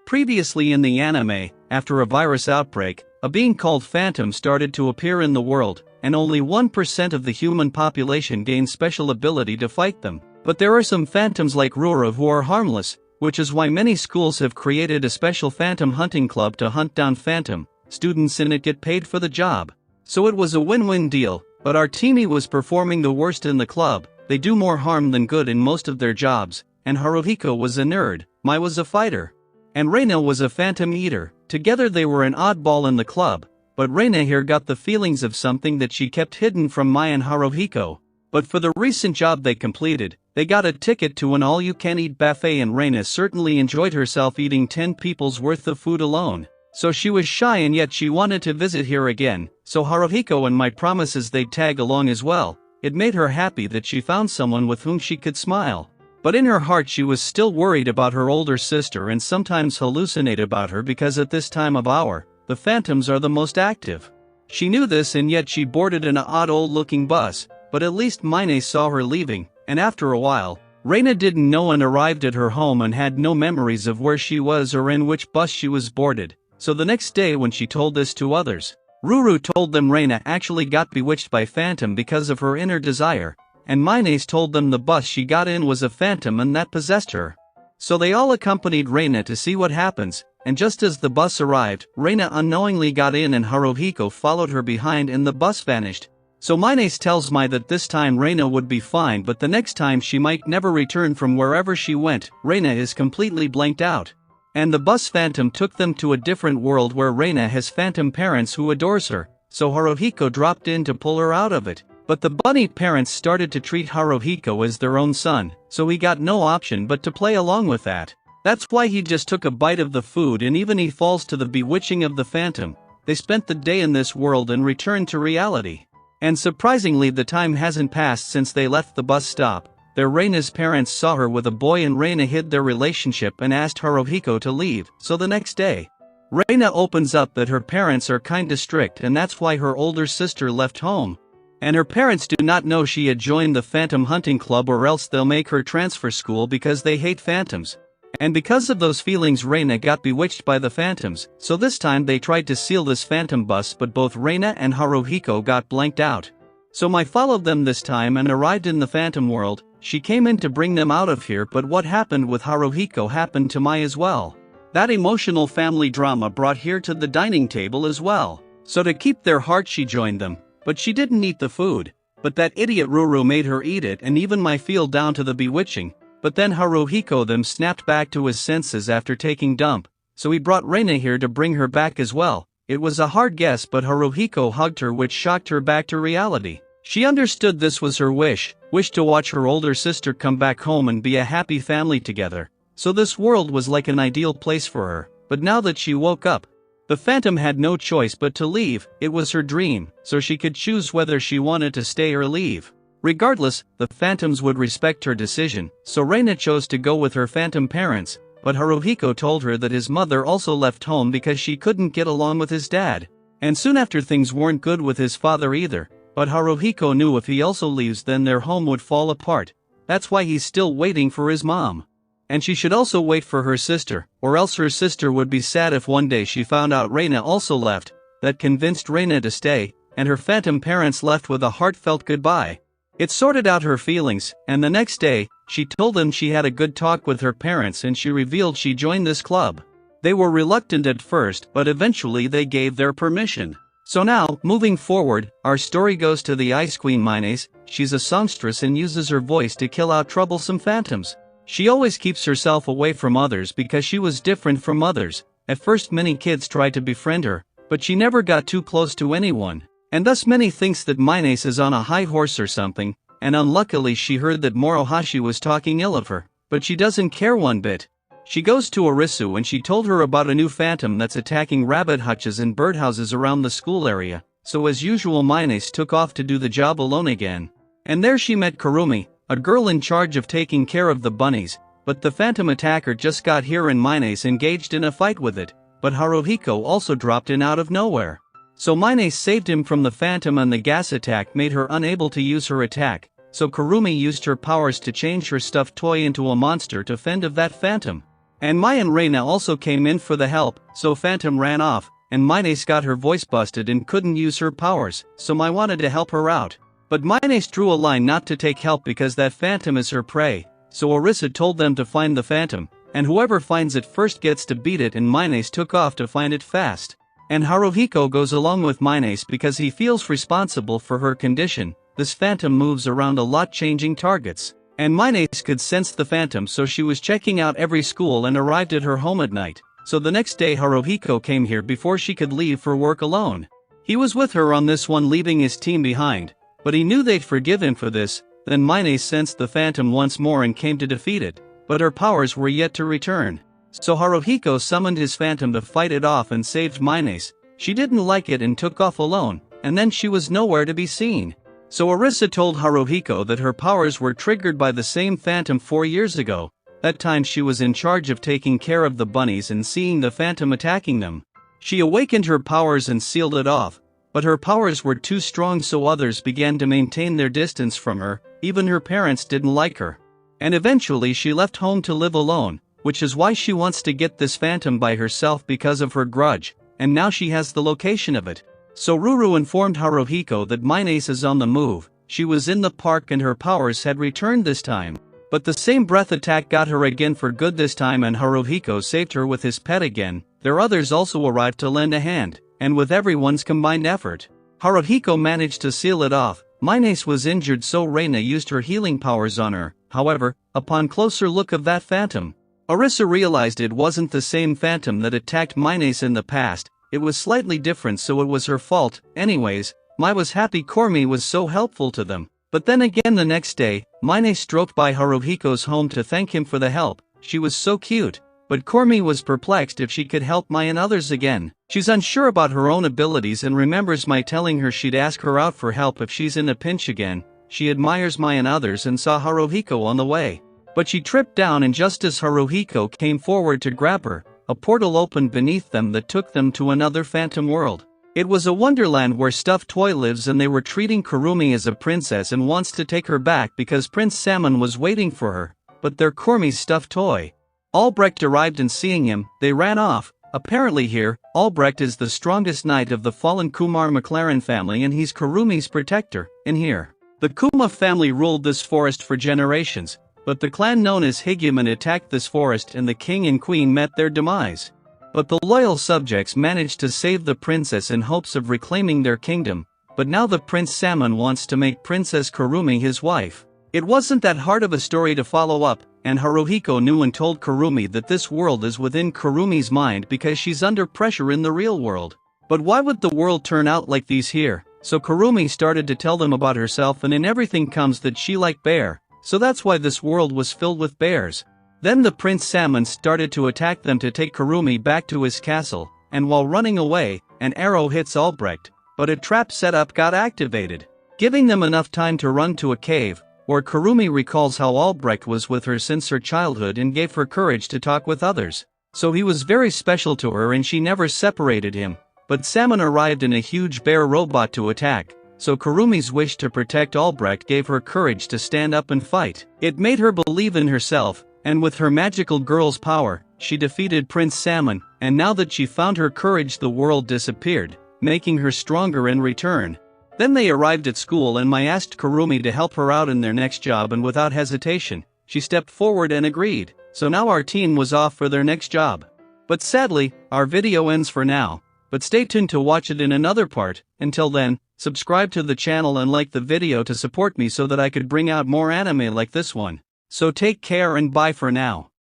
Previously in the anime, after a virus outbreak, a being called Phantom started to appear in the world, and only 1% of the human population gained special ability to fight them. But there are some phantoms like Ruru who are harmless, which is why many schools have created a special phantom hunting club to hunt down Phantom. Students in it get paid for the job. So it was a win-win deal, but our teamie was performing the worst in the club. They do more harm than good in most of their jobs, and Haruhiko was a nerd, Mai was a fighter, and Reina was a phantom eater. Together they were an oddball in the club, but Reina here got the feelings of something that she kept hidden from Mai and Haruhiko. But for the recent job they completed, they got a ticket to an all-you-can-eat buffet, and Reina certainly enjoyed herself eating 10 people's worth of food alone. So she was shy, and yet she wanted to visit here again, so Haruhiko and Mai promises they'd tag along as well. It made her happy that she found someone with whom she could smile. But in her heart she was still worried about her older sister and sometimes hallucinated about her because at this time of hour, the phantoms are the most active. She knew this, and yet she boarded an odd old-looking bus, but at least Mayne saw her leaving, and after a while, Reina didn't know and arrived at her home and had no memories of where she was or in which bus she was boarded. So the next day when she told this to others, Ruru told them Reina actually got bewitched by Phantom because of her inner desire, and Maynes told them the bus she got in was a phantom and that possessed her. So they all accompanied Reina to see what happens, and just as the bus arrived, Reina unknowingly got in and Haruhiko followed her behind and the bus vanished. So Maynes tells Mai that this time Reina would be fine, but the next time she might never return from wherever she went. Reina is completely blanked out. And the bus phantom took them to a different world where Reina has phantom parents who adores her, so Haruhiko dropped in to pull her out of it. But the bunny parents started to treat Haruhiko as their own son, so he got no option but to play along with that. That's why he just took a bite of the food, and even he falls to the bewitching of the phantom. They spent the day in this world and returned to reality. And surprisingly, the time hasn't passed since they left the bus stop. Their Reina's parents saw her with a boy, and Reina hid their relationship and asked Haruhiko to leave. So the next day, Reina opens up that her parents are kinda strict, and that's why her older sister left home. And her parents do not know she had joined the Phantom Hunting Club, or else they'll make her transfer school because they hate phantoms. And because of those feelings, Reina got bewitched by the phantoms, so this time they tried to seal this phantom bus, but both Reina and Haruhiko got blanked out. So Mai followed them this time and arrived in the phantom world. She came in to bring them out of here, but what happened with Haruhiko happened to Mai as well. That emotional family drama brought here to the dining table as well. So to keep their heart she joined them, but she didn't eat the food. But that idiot Ruru made her eat it, and even Mai feel down to the bewitching. But then Haruhiko them snapped back to his senses after taking dump, so he brought Reina here to bring her back as well. It was a hard guess, but Haruhiko hugged her, which shocked her back to reality. She understood this was her wish to watch her older sister come back home and be a happy family together. So this world was like an ideal place for her. But now that she woke up, the phantom had no choice but to leave. It was her dream, so she could choose whether she wanted to stay or leave. Regardless, the phantoms would respect her decision, so Reina chose to go with her phantom parents, but Haruhiko told her that his mother also left home because she couldn't get along with his dad. And soon after, things weren't good with his father either, but Haruhiko knew if he also leaves then their home would fall apart. That's why he's still waiting for his mom. And she should also wait for her sister, or else her sister would be sad if one day she found out Reina also left. That convinced Reina to stay, and her phantom parents left with a heartfelt goodbye. It sorted out her feelings, and the next day, she told them she had a good talk with her parents and she revealed she joined this club. They were reluctant at first, but eventually they gave their permission. So now, moving forward, our story goes to the Ice Queen Maynes. She's a songstress and uses her voice to kill out troublesome phantoms. She always keeps herself away from others because she was different from others. At first many kids tried to befriend her, but she never got too close to anyone. And thus many thinks that Maynes is on a high horse or something, and unluckily she heard that Morohashi was talking ill of her, but she doesn't care one bit. She goes to Arisu and she told her about a new phantom that's attacking rabbit hutches and birdhouses around the school area, so as usual Maynes took off to do the job alone again. And there she met Kurumi, a girl in charge of taking care of the bunnies, but the phantom attacker just got here and Maynes engaged in a fight with it, but Haruhiko also dropped in out of nowhere. So Maynes saved him from the phantom, and the gas attack made her unable to use her attack, so Kurumi used her powers to change her stuffed toy into a monster to fend off that phantom. And Mai and Reina also came in for the help, so Phantom ran off, and Minace got her voice busted and couldn't use her powers, so Mai wanted to help her out. But Minace drew a line not to take help because that Phantom is her prey, so Orisa told them to find the Phantom, and whoever finds it first gets to beat it, and Minace took off to find it fast. And Haruhiko goes along with Minace because he feels responsible for her condition. This Phantom moves around a lot changing targets. And Minace could sense the Phantom, so she was checking out every school and arrived at her home at night. So the next day Haruhiko came here before she could leave for work alone. He was with her on this one, leaving his team behind, but he knew they'd forgive him for this. Then Minace sensed the Phantom once more and came to defeat it, but her powers were yet to return. So Haruhiko summoned his Phantom to fight it off and saved Minace. She didn't like it and took off alone, and then she was nowhere to be seen. So Orisa told Haruhiko that her powers were triggered by the same Phantom 4 years ago. That time she was in charge of taking care of the bunnies and seeing the Phantom attacking them. She awakened her powers and sealed it off, but her powers were too strong, so others began to maintain their distance from her. Even her parents didn't like her. And eventually she left home to live alone, which is why she wants to get this Phantom by herself because of her grudge, and now she has the location of it. So Ruru informed Haruhiko that Minace is on the move. She was in the park and her powers had returned this time. But the same breath attack got her again for good this time, and Haruhiko saved her with his pet again. Their others also arrived to lend a hand, and with everyone's combined effort, Haruhiko managed to seal it off. Minace was injured, so Reina used her healing powers on her. However, upon closer look of that Phantom, Orisa realized it wasn't the same Phantom that attacked Minace in the past. It was slightly different, so it was her fault. Anyways, Mai was happy Cormi was so helpful to them. But then again the next day, Minace stroked by Haruhiko's home to thank him for the help. She was so cute, but Cormi was perplexed if she could help Mai and others again. She's unsure about her own abilities and remembers Mai telling her she'd ask her out for help if she's in a pinch again. She admires Mai and others and saw Haruhiko on the way. But she tripped down, and just as Haruhiko came forward to grab her, a portal opened beneath them that took them to another Phantom world. It was a wonderland where Stuffed Toy lives, and they were treating Kurumi as a princess and wants to take her back because Prince Salmon was waiting for her, but they're Cormi's stuffed toy. Albrecht arrived, and seeing him, they ran off. Apparently here, Albrecht is the strongest knight of the fallen Kumar McLaren family, and he's Kurumi's protector. In here, the Kuma family ruled this forest for generations, but the clan known as Higuman attacked this forest and the king and queen met their demise. But the loyal subjects managed to save the princess in hopes of reclaiming their kingdom, but now the Prince Salmon wants to make Princess Kurumi his wife. It wasn't that hard of a story to follow up, and Haruhiko knew and told Kurumi that this world is within Kurumi's mind because she's under pressure in the real world. But why would the world turn out like these here? So Kurumi started to tell them about herself, and in everything comes that she liked bear, so that's why this world was filled with bears. Then the Prince Salmon started to attack them to take Kurumi back to his castle, and while running away, an arrow hits Albrecht, but a trap setup got activated, giving them enough time to run to a cave, where Kurumi recalls how Albrecht was with her since her childhood and gave her courage to talk with others. So he was very special to her and she never separated him. But Salmon arrived in a huge bear robot to attack, so Kurumi's wish to protect Albrecht gave her courage to stand up and fight. It made her believe in herself, and with her magical girl's power, she defeated Prince Salmon, and now that she found her courage, the world disappeared, making her stronger in return. Then they arrived at school, and Mai asked Kurumi to help her out in their next job, and without hesitation, she stepped forward and agreed. So now our team was off for their next job. But sadly, our video ends for now, but stay tuned to watch it in another part. Until then, subscribe to the channel and like the video to support me so that I could bring out more anime like this one. So take care and bye for now.